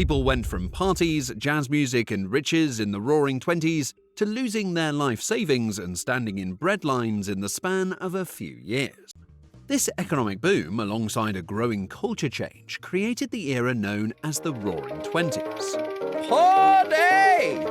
People went from parties, jazz music, and riches in the roaring 20s to losing their life savings and standing in bread lines in the span of a few years. This economic boom, alongside a growing culture change, created the era known as the Roaring Twenties. Party!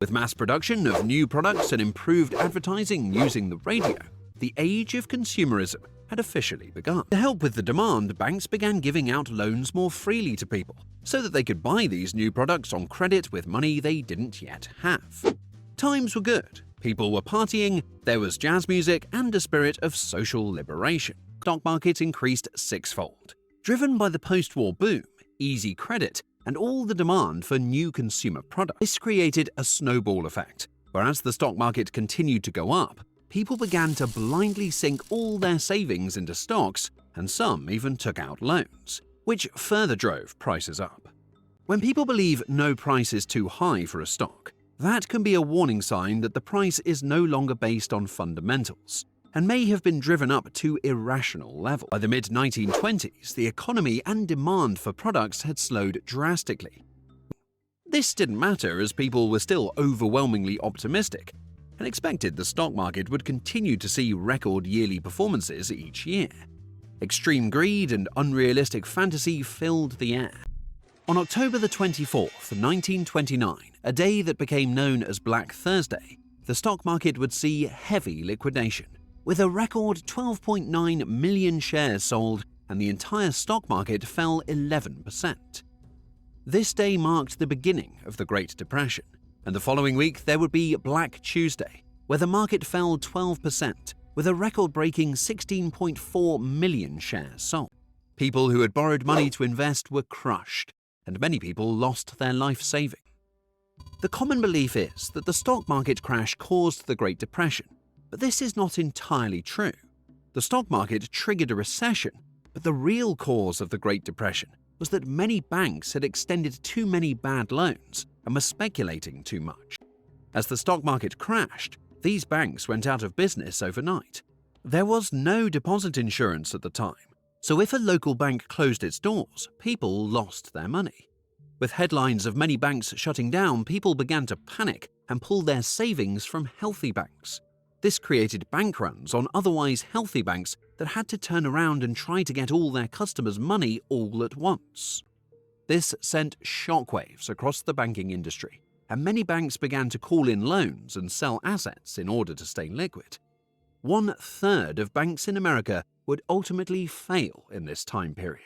With mass production of new products and improved advertising using the radio, the age of consumerism had officially begun. To help with the demand, banks began giving out loans more freely to people, so that they could buy these new products on credit with money they didn't yet have. Times were good. People were partying, there was jazz music, and a spirit of social liberation. The stock market increased sixfold. Driven by the post-war boom, easy credit, and all the demand for new consumer products, this created a snowball effect, where as the stock market continued to go up, people began to blindly sink all their savings into stocks, and some even took out loans, which further drove prices up. When people believe no price is too high for a stock, that can be a warning sign that the price is no longer based on fundamentals, and may have been driven up to irrational levels. By the mid-1920s, the economy and demand for products had slowed drastically. This didn't matter as people were still overwhelmingly optimistic and expected the stock market would continue to see record yearly performances each year. Extreme greed and unrealistic fantasy filled the air. On October the 24th, 1929, a day that became known as Black Thursday, the stock market would see heavy liquidation, with a record 12.9 million shares sold, and the entire stock market fell 11%. This day marked the beginning of the Great Depression, and the following week there would be Black Tuesday, where the market fell 12%, with a record-breaking 16.4 million shares sold. People who had borrowed money to invest were crushed, and many people lost their life savings. The common belief is that the stock market crash caused the Great Depression, but this is not entirely true. The stock market triggered a recession, but the real cause of the Great Depression was that many banks had extended too many bad loans and were speculating too much. As the stock market crashed, these banks went out of business overnight. There was no deposit insurance at the time, so if a local bank closed its doors, people lost their money. With headlines of many banks shutting down, people began to panic and pull their savings from healthy banks. This created bank runs on otherwise healthy banks that had to turn around and try to get all their customers' money all at once. This sent shockwaves across the banking industry, and many banks began to call in loans and sell assets in order to stay liquid. 1/3 of banks in America would ultimately fail in this time period.